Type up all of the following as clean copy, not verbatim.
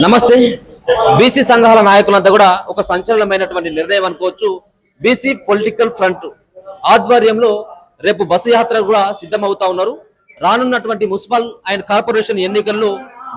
నమస్తే. బీసీ సంఘాల నాయకులంతా కూడా ఒక సంచలనమైనటువంటి నిర్ణయం అనుకోవచ్చు. బీసీ పొలిటికల్ ఫ్రంట్ ఆధ్వర్యంలో రేపు బస్సు యాత్ర కూడా సిద్ధమవుతా ఉన్నారు. రానున్నటువంటి మున్సిపల్ అండ్ కార్పొరేషన్ ఎన్నికల్లో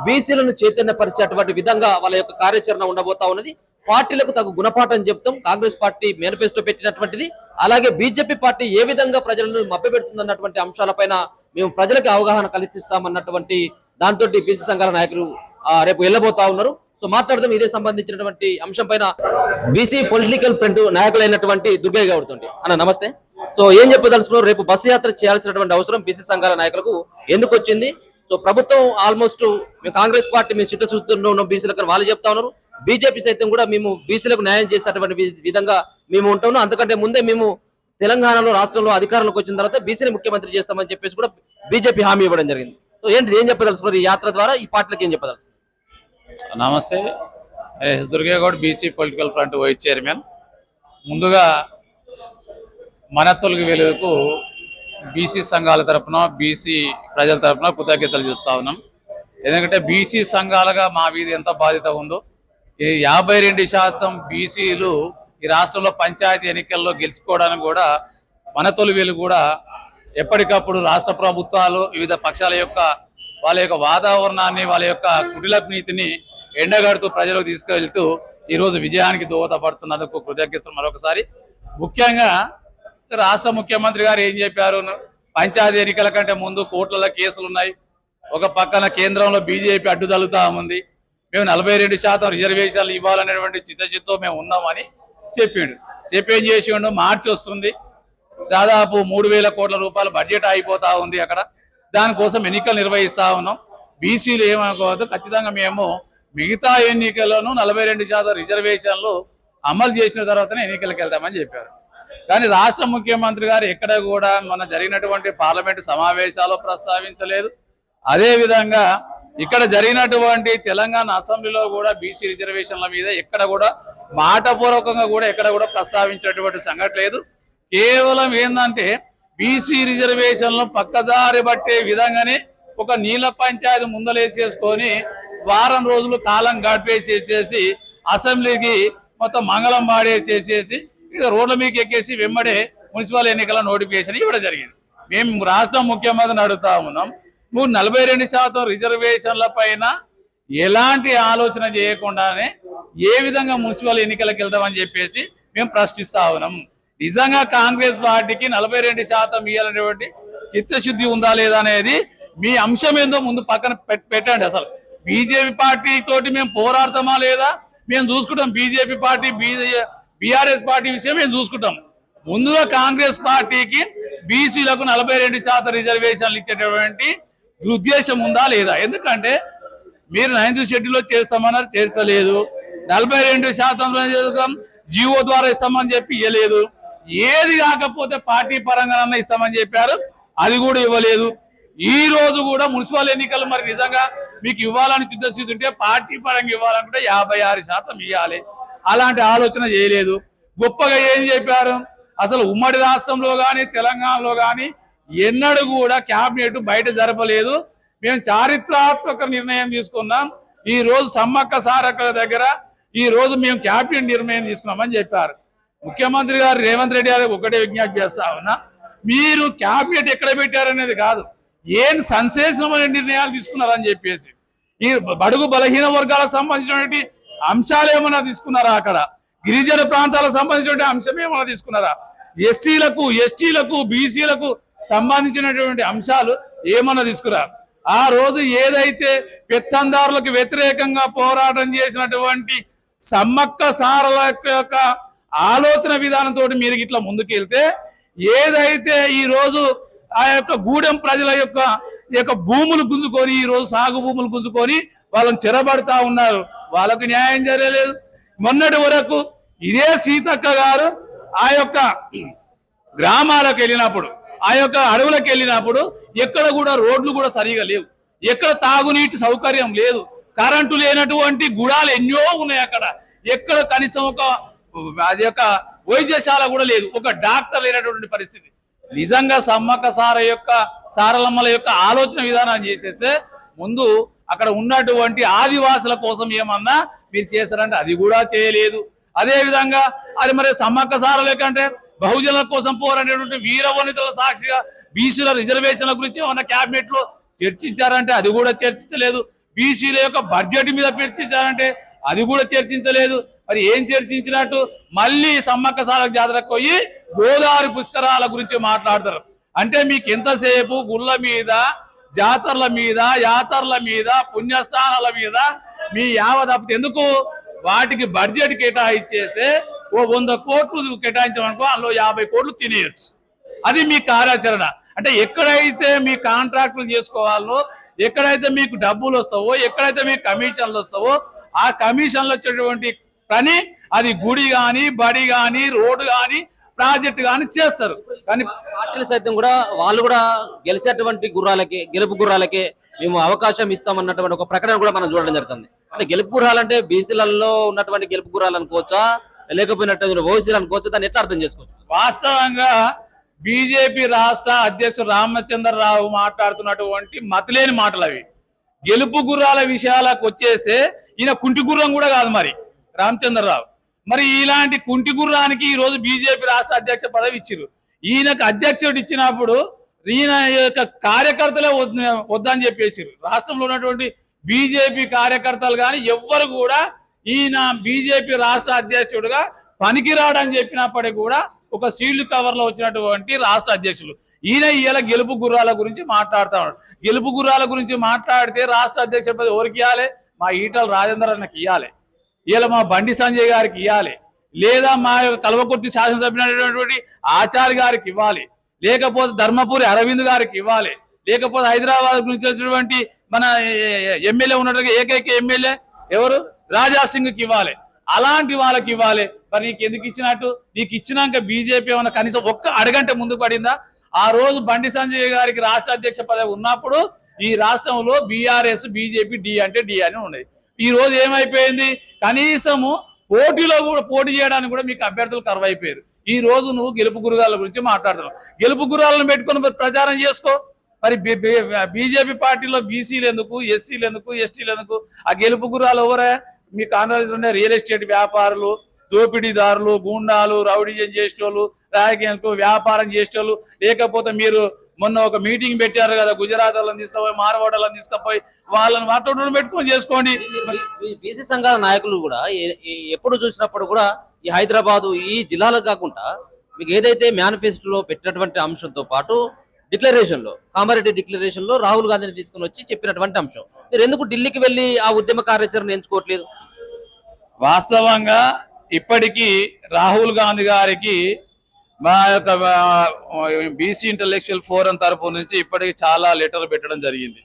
బీసీలను చైతన్యపరిచేటువంటి విధంగా వాళ్ళ యొక్క కార్యాచరణ ఉండబోతా ఉన్నది. పార్టీలకు తగు గుణపాఠం చెప్తాం. కాంగ్రెస్ పార్టీ మేనిఫెస్టో పెట్టినటువంటిది, అలాగే బీజేపీ పార్టీ ఏ విధంగా ప్రజలను మభ్యపెడుతుందన్నటువంటి అంశాలపైన మేము ప్రజలకు అవగాహన కల్పిస్తామన్నటువంటి దాంతో బీసీ సంఘాల నాయకులు రేపు వెళ్ళబోతా ఉన్నారు. సో మాట్లాడదాం ఇదే సంబంధించినటువంటి అంశం పైన బీసీ పొలిటికల్ ఫ్రంట్ నాయకులైనటువంటి దుర్గయ్య గౌడ్ తోటి. అన్న నమస్తే. సో ఏం చెప్పదలుచుకున్నారు? రేపు బస్సు యాత్ర చేయాల్సినటువంటి అవసరం బీసీ సంఘాల నాయకులకు ఎందుకు వచ్చింది? సో ప్రభుత్వం ఆల్మోస్ట్ కాంగ్రెస్ పార్టీ మేము చిత్తశుద్ధిలో ఉన్న బీసీలకు వాళ్ళు చెప్తా ఉన్నారు. బీజేపీ సైతం కూడా మేము బీసీలకు న్యాయం చేసేటువంటి విధంగా మేము ఉంటాము. అంతకంటే ముందే మేము తెలంగాణలో రాష్ట్రంలో అధికారంలోకి వచ్చిన తర్వాత బీసీని ముఖ్యమంత్రి చేస్తామని చెప్పేసి కూడా బీజేపీ హామీ ఇవ్వడం జరిగింది. సో ఏంటి ఏం చెప్పదలుచుకున్నారు? ఈ యాత్ర ద్వారా ఈ పార్టీలకు ఏం చెప్పదలుచుకున్నారు? నమస్తే. Durgaiah Goud, BC political front vice chairman. ముందుగా మన తొలగి వెలుగుకు బీసీ సంఘాల తరఫున, బీసీ ప్రజల తరఫున కృతజ్ఞతలు చెప్తా ఉన్నాం. ఎందుకంటే బీసీ సంఘాలుగా మా మీద ఎంత బాధ్యత ఉందో, ఈ 52% బీసీలు ఈ రాష్ట్రంలో పంచాయతీ ఎన్నికల్లో గెలుచుకోవడానికి కూడా మన తొలి వెలుగు కూడా ఎప్పటికప్పుడు రాష్ట్ర ప్రభుత్వాలు వివిధ పక్షాల యొక్క వాళ్ళ యొక్క వాతావరణాన్ని, వాళ్ళ యొక్క కుటిల నీతిని ఎండగడుతూ ప్రజలకు తీసుకెళ్తూ ఈరోజు విజయానికి దోహదపడుతున్నందుకు కృతజ్ఞతలు మరొకసారి. ముఖ్యంగా రాష్ట్ర ముఖ్యమంత్రి గారు ఏం చెప్పారు? పంచాయతీ ఎన్నికల కంటే ముందు కోట్లలో కేసులు ఉన్నాయి, ఒక పక్కన కేంద్రంలో బీజేపీ అడ్డుదలుతా ఉంది, మేము 42% రిజర్వేషన్లు ఇవ్వాలనేటువంటి చిత్తశుద్ధితో మేము ఉన్నామని చెప్పిండు. చెప్పేం చేసిండు? మార్చి వస్తుంది, దాదాపు 3,000 కోట్ల రూపాయల బడ్జెట్ అయిపోతా ఉంది. అక్కడ దానికోసం ఎన్నికలు నిర్వహిస్తా ఉన్నాం. బీసీలు ఏమనుకోవద్దు, ఖచ్చితంగా మేము మిగతా ఎన్నికలను 42% రిజర్వేషన్లు అమలు చేసిన తర్వాతనే ఎన్నికలకు వెళ్తామని చెప్పారు. కానీ రాష్ట్ర ముఖ్యమంత్రి గారు ఎక్కడ కూడా మన జరిగినటువంటి పార్లమెంటు సమావేశాల్లో ప్రస్తావించలేదు. అదేవిధంగా ఇక్కడ జరిగినటువంటి తెలంగాణ అసెంబ్లీలో కూడా బీసీ రిజర్వేషన్ల మీద ఎక్కడ కూడా మాటపూర్వకంగా కూడా ఎక్కడ కూడా ప్రస్తావించినటువంటి సంఘటన లేదు. కేవలం ఏంటంటే బీసీ రిజర్వేషన్లు పక్కదారి పట్టే విధంగానే ఒక నీళ్ళ పంచాయతీ ముందలేసేసుకొని వారం రోజులు కాలం గడిపేసేసేసి అసెంబ్లీకి మొత్తం మంగళం పాడేసేసేసి ఇక రోడ్ల మీకు ఎక్కేసి వెంబడే మున్సిపల్ ఎన్నికల నోటిఫికేషన్ ఇవ్వడం జరిగింది. మేము రాష్ట్ర ముఖ్యమంత్రిని అడుగుతా ఉన్నాం, నువ్వు 42% రిజర్వేషన్ల పైన ఎలాంటి ఆలోచన చేయకుండానే ఏ విధంగా మున్సిపల్ ఎన్నికలకు వెళ్తామని చెప్పేసి మేము ప్రశ్నిస్తా ఉన్నాం. నిజంగా కాంగ్రెస్ పార్టీకి 42% ఇవ్వాలనేటువంటి చిత్తశుద్ధి ఉందా లేదా అనేది మీ అంశం ఏందో ముందు పక్కన పెట్టండి. అసలు బీజేపీ పార్టీ తోటి మేము పోరాడతామా లేదా మేము చూసుకుంటాం. బీజేపీ పార్టీ, బీఆర్ఎస్ పార్టీ విషయం మేము చూసుకుంటాం. ముందుగా కాంగ్రెస్ పార్టీకి బీసీలకు 42% రిజర్వేషన్లు ఇచ్చేటటువంటి ఉద్దేశం ఉందా లేదా? ఎందుకంటే మీరు 9th షెడ్యూల్లో చేస్తామన్నారు, చేర్చలేదు. 42% జీవో ద్వారా ఇస్తామని చెప్పి ఇవ్వలేదు. ఏది కాకపోతే పార్టీ పరంగా ఇస్తామని చెప్పారు, అది కూడా ఇవ్వలేదు. ఈ రోజు కూడా మున్సిపల్ ఎన్నికలు మరి నిజంగా మీకు ఇవ్వాలని చిత్తశుద్ధి ఉంటే పార్టీ పరంగా ఇవ్వాలనుకుంటే 56% ఇవ్వాలి. అలాంటి ఆలోచన చేయలేదు. గొప్పగా ఏం చెప్పారు? అసలు ఉమ్మడి రాష్ట్రంలో కానీ తెలంగాణలో కానీ ఎన్నడూ కూడా క్యాబినెట్ బయట జరపలేదు. మేము చారిత్రాత్మక నిర్ణయం తీసుకున్నాం. ఈ రోజు సమ్మక్క సారక్కల దగ్గర ఈ రోజు మేము క్యాబినెట్ నిర్ణయం తీసుకున్నామని చెప్పారు. ముఖ్యమంత్రి గారు రేవంత్ రెడ్డి గారు ఒకటే విజ్ఞప్తి చేస్తా ఉన్నా, మీరు క్యాబినెట్ ఎక్కడ పెట్టారనేది కాదు, ఏం సంశేషమైన నిర్ణయాలు తీసుకున్నారని చెప్పేసి ఈ బడుగు బలహీన వర్గాలకు సంబంధించినటువంటి అంశాలు ఏమన్నా తీసుకున్నారా? అక్కడ గిరిజన ప్రాంతాలకు సంబంధించినటువంటి అంశం ఏమన్నా తీసుకున్నారా? ఎస్సీలకు, ఎస్టీలకు, బీసీలకు సంబంధించినటువంటి అంశాలు ఏమన్నా తీసుకున్నారు? ఆ రోజు ఏదైతే పెత్తందారులకు వ్యతిరేకంగా పోరాటం చేసినటువంటి సమ్మక్క సారల యొక్క ఆలోచన విధానంతో మీరు ఇట్లా ముందుకెళ్తే, ఏదైతే ఈ రోజు ఆ యొక్క గూడెం ప్రజల యొక్క భూములు గుంజుకొని, ఈ రోజు సాగు భూములు గుంజుకొని వాళ్ళని చెరబడతా ఉన్నారు, వాళ్ళకు న్యాయం జరగలేదు. మొన్నటి వరకు ఇదే సీతక్క గారు ఆ యొక్క గ్రామాలకు వెళ్ళినప్పుడు, ఆ యొక్క అడవులకు వెళ్ళినప్పుడు ఎక్కడ కూడా రోడ్లు కూడా సరిగా లేవు, ఎక్కడ తాగునీటి సౌకర్యం లేదు, కరెంటు లేనటువంటి గుడాలు ఎన్నో ఉన్నాయి. అక్కడ ఎక్కడ కనీసం అది యొక్క వైద్యశాల కూడా లేదు, ఒక డాక్టర్ లేనటువంటి పరిస్థితి. నిజంగా సమ్మక్క సారలమ్మల యొక్క ఆలోచన విధానం చేసేస్తే ముందు అక్కడ ఉన్నటువంటి ఆదివాసుల కోసం ఏమన్నా మీరు చేస్తారంటే అది కూడా చేయలేదు. అదే విధంగా అది మరి సమ్మక్క సారలే కంటే బహుజనుల కోసం పోరాడేటువంటి వీర వనితల సాక్షిగా బీసీల రిజర్వేషన్ల గురించి ఏమన్నా క్యాబినెట్ లో చర్చించారంటే అది కూడా చర్చించలేదు. బీసీల యొక్క బడ్జెట్ మీద చర్చించారంటే అది కూడా చర్చించలేదు. మరి ఏం చర్చించినట్టు? మళ్ళీ సమ్మక్క సారల జాతరకు పోయి గోదావరి పుష్కరాల గురించి మాట్లాడతారు. అంటే మీకు ఎంతసేపు గుళ్ళ మీద, జాతరల మీద, యాతరల మీద, పుణ్యస్థానాల మీద మీ యావదప్పు ఎందుకు? వాటికి బడ్జెట్ కేటాయించేస్తే ఓ 100 కోట్లు కేటాయించమనుకో, అందులో 50 కోట్లు తినేయచ్చు. అది మీ కార్యాచరణ. అంటే ఎక్కడైతే మీ కాంట్రాక్టులు చేసుకోవాలో, ఎక్కడైతే మీకు డబ్బులు వస్తావో, ఎక్కడైతే మీకు కమిషన్లు వస్తావో, ఆ కమిషన్లు వచ్చేటువంటి పని అది గుడి కానీ, బడి కానీ, రోడ్డు కానీ, ప్రాజెక్ట్ కానీ చేస్తారు. కానీ పార్టీలు సైతం కూడా వాళ్ళు కూడా గెలిచేటువంటి గుర్రాలకి, గెలుపు గుర్రాలకే మేము అవకాశం ఇస్తామన్నటువంటి ఒక ప్రకటన కూడా మనం చూడడం జరుగుతుంది. అంటే గెలుపు గుర్రాలంటే బీసీలలో ఉన్నటువంటి గెలుపు గుర్రాలు అనుకోవచ్చా, లేకపోయినట్టు ఓసీలు అనుకోవచ్చా? దాన్ని ఎట్లా అర్థం చేసుకోవచ్చు? వాస్తవంగా బీజేపీ రాష్ట్ర అధ్యక్షుడు రామచంద్రరావు మాట్లాడుతున్నటువంటి మతిలేని మాటలు అవి. గెలుపు గుర్రాల విషయాలకు వచ్చేస్తే ఈయన కుంటి గుర్రం కూడా కాదు మరి రామచంద్రరావు. మరి ఇలాంటి కుంటి గుర్రానికి ఈ రోజు బీజేపీ రాష్ట్ర అధ్యక్ష పదవి ఇచ్చిరు. ఈయనకు అధ్యక్షుడు ఇచ్చినప్పుడు ఈయన యొక్క కార్యకర్తలే వద్దని చెప్పేసిరు. రాష్ట్రంలో ఉన్నటువంటి బీజేపీ కార్యకర్తలు కానీ ఎవ్వరు కూడా ఈయన బీజేపీ రాష్ట్ర అధ్యక్షుడుగా పనికిరాడని చెప్పినప్పటికీ కూడా ఒక సీల్డ్ కవర్ లో వచ్చినటువంటి రాష్ట్ర అధ్యక్షులు ఈయన గెలుపు గుర్రాల గురించి మాట్లాడుతా ఉన్నాడు. గెలుపు గుర్రాల గురించి మాట్లాడితే రాష్ట్ర అధ్యక్ష పదవి ఎవరికి ఇవ్వాలి? మా ఈటల రాజేందర్ అన్నకి ఇవ్వాలి, ఇలా మా బండి సంజయ్ గారికి ఇవ్వాలి, లేదా మా కల్వకుర్తి శాసనసభ్యులైనటువంటి ఆచార్య గారికి ఇవ్వాలి, లేకపోతే ధర్మపురి అరవింద్ గారికి ఇవ్వాలి, లేకపోతే హైదరాబాద్ నుంచి వచ్చినటువంటి మన ఎమ్మెల్యే ఉన్నట్టుగా ఏకైక ఎమ్మెల్యే ఎవరు? రాజా సింగ్కి ఇవ్వాలి. అలాంటి వాళ్ళకి ఇవ్వాలి. మరి నీకు ఎందుకు ఇచ్చినట్టు? నీకు ఇచ్చినాక బీజేపీ ఏమన్నా కనీసం ఒక్క అరగంట ముందు పడిందా? ఆ రోజు బండి సంజయ్ గారికి రాష్ట్ర అధ్యక్ష పదవి ఉన్నప్పుడు ఈ రాష్ట్రంలో బీఆర్ఎస్, బీజేపీ డి అంటే డి అని ఉన్నది. ఈ రోజు ఏమైపోయింది? కనీసము పోటీలో కూడా పోటీ చేయడానికి కూడా మీకు అభ్యర్థులు కరువైపోయారు. ఈ రోజు నువ్వు గెలుపు గుర్రాల గురించి మాట్లాడుతున్నావు. గెలుపు గుర్రాలను పెట్టుకుని ప్రచారం చేసుకో. మరి బీజేపీ పార్టీలో బీసీలు ఎందుకు, ఎస్సీలు ఎందుకు, ఎస్టీలు ఎందుకు? ఆ గెలుపు గుర్రాలు ఎవరే? మీ కాంగ్రెస్ ఉండే రియల్ ఎస్టేట్ వ్యాపారులు, దోపిడీదారులు, గూండాలు, రౌడీజం చేసేటోళ్ళు, రాజకీయాలకు వ్యాపారం చేసేటోళ్ళు, లేకపోతే మీరు మొన్న ఒక మీటింగ్ పెట్టారు కదా, గుజరాత్ వాళ్ళని తీసుకుపోయి, మార్వాడాలను తీసుకుపోయి వాళ్ళని మాట్లాడడం పెట్టుకొని చేసుకోండి. బీసీ సంఘాల నాయకులు కూడా ఎప్పుడు చూసినప్పుడు కూడా ఈ హైదరాబాదు ఈ జిల్లాలో కాకుండా మీకు ఏదైతే మేనిఫెస్టోలో పెట్టినటువంటి అంశంతో పాటు డిక్లరేషన్ లో, కామారెడ్డి డిక్లరేషన్ లో రాహుల్ గాంధీని తీసుకుని వచ్చి చెప్పినటువంటి అంశం, మీరు ఎందుకు ఢిల్లీకి వెళ్ళి ఆ ఉద్యమ కార్యాచరణ ఎంచుకోవట్లేదు? వాస్తవంగా ఇప్పటికీ రాహుల్ గాంధీ గారికి మా యొక్క బీసీ ఇంటలెక్చువల్ ఫోరం తరపు నుంచి ఇప్పటికి చాలా లెటర్లు పెట్టడం జరిగింది.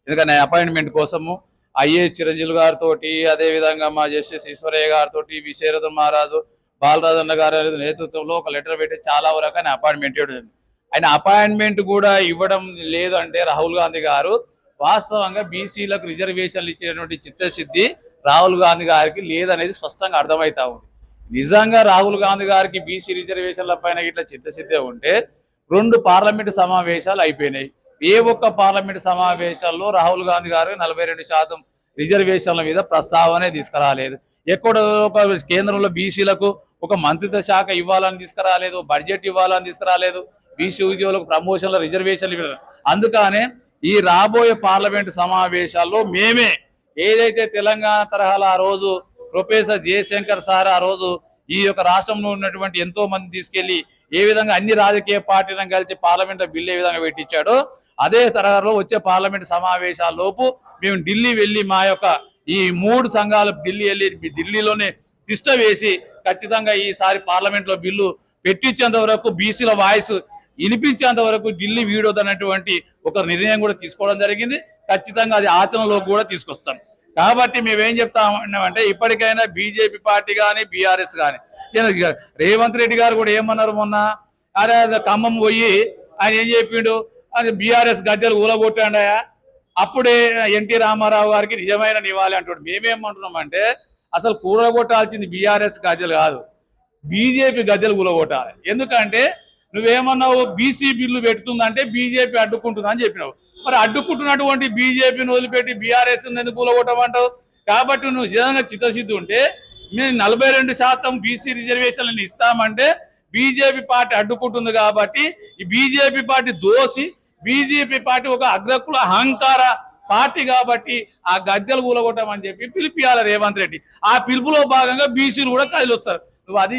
ఎందుకంటే అపాయింట్మెంట్ కోసము ఐఏఎస్ చిరంజీవి గారితో, అదేవిధంగా మా జస్టిస్ ఈశ్వరయ్య గారితో, వి శరదన్ మహారాజు, బాలరాజన్న గారి నేతృత్వంలో ఒక లెటర్ పెట్టి చాలా వరకు ఆయన అపాయింట్మెంట్ ఇవ్వడం. ఆయన అపాయింట్మెంట్ కూడా ఇవ్వడం లేదు అంటే రాహుల్ గాంధీ గారు వాస్తవంగా బీసీలకు రిజర్వేషన్లు ఇచ్చేటువంటి చిత్తశుద్ధి రాహుల్ గాంధీ గారికి లేదనేది స్పష్టంగా అర్థమవుతా ఉంది. నిజంగా రాహుల్ గాంధీ గారికి బీసీ రిజర్వేషన్ల పైన ఇట్లా చిత్తశుద్ధి ఉంటే 2 పార్లమెంటు సమావేశాలు అయిపోయినాయి. ఏ ఒక్క పార్లమెంటు సమావేశాల్లో రాహుల్ గాంధీ గారు 42% రిజర్వేషన్ల మీద ప్రస్తావనే తీసుకురాలేదు. ఎక్కడ ఒక కేంద్రంలో బీసీలకు ఒక మంత్రిత్వ శాఖ ఇవ్వాలని తీసుకురాలేదు, బడ్జెట్ ఇవ్వాలని తీసుకురాలేదు, బీసీ ఉద్యోగులకు ప్రమోషన్ల రిజర్వేషన్లు ఇవ్వలేదు. అందుకనే ఈ రాబోయే పార్లమెంటు సమావేశాల్లో మేమే ఏదైతే తెలంగాణ తరహాలో ఆ రోజు ప్రొఫెసర్ జయశంకర్ సార్ ఆ రోజు ఈ యొక్క రాష్ట్రంలో ఉన్నటువంటి ఎంతో మంది తీసుకెళ్లి ఏ విధంగా అన్ని రాజకీయ పార్టీలను కలిసి పార్లమెంట్ బిల్లు ఏ విధంగా పెట్టించాడో అదే తరహాలో వచ్చే పార్లమెంట్ సమావేశాల లోపు మేము ఢిల్లీ వెళ్ళి మా యొక్క ఈ 3 సంఘాలు ఢిల్లీలోనే తిష్ట వేసి ఖచ్చితంగా ఈసారి పార్లమెంట్ లో బిల్లు పెట్టించేంత వరకు బీసీల వాయిస్ వినిపించేంత వరకు ఢిల్లీ వీడొద్దన్నటువంటి ఒక నిర్ణయం కూడా తీసుకోవడం జరిగింది. ఖచ్చితంగా అది ఆచరణలో కూడా తీసుకొస్తాం. కాబట్టి మేమేం చెప్తా ఉన్నామంటే ఇప్పటికైనా బీజేపీ పార్టీ కానీ బీఆర్ఎస్ కానీ రేవంత్ రెడ్డి గారు కూడా ఏమన్నారు మొన్న, అరే ఖమ్మం పోయి ఆయన ఏం చెప్పిండు, అది బీఆర్ఎస్ గద్దెలు ఊలగొట్టాడయా, అప్పుడే ఎన్టీ రామారావు గారికి నిజమైన నివాళి అంటాడు. మేమేమంటున్నామంటే అసలు కూలగొట్టాల్సింది బీఆర్ఎస్ గద్దెలు కాదు, బీజేపీ గద్దెలు కూలగొట్టాలి. ఎందుకంటే నువ్వేమన్నావు బీసీ బిల్లు పెడుతుందంటే బీజేపీ అడ్డుకుంటుందని చెప్పినావు. మరి అడ్డుకుంటున్నటువంటి బీజేపీని వదిలిపెట్టి బీఆర్ఎస్ ఎందుకు కూలగొట్టమంటావు? కాబట్టి నువ్వు నిజంగా చిత్తశుద్ధి ఉంటే మేము 42% బీసీ రిజర్వేషన్లను ఇస్తామంటే బీజేపీ పార్టీ అడ్డుకుంటుంది కాబట్టి ఈ బీజేపీ పార్టీ దోసి బీజేపీ పార్టీ ఒక అగ్రకుల అహంకార పార్టీ కాబట్టి ఆ గద్దెలు కూలగొట్టమని చెప్పి పిలిపియాలి రేవంత్ రెడ్డి. ఆ పిలుపులో భాగంగా బీసీలు కూడా కదిలి వస్తారు. నువ్వు అది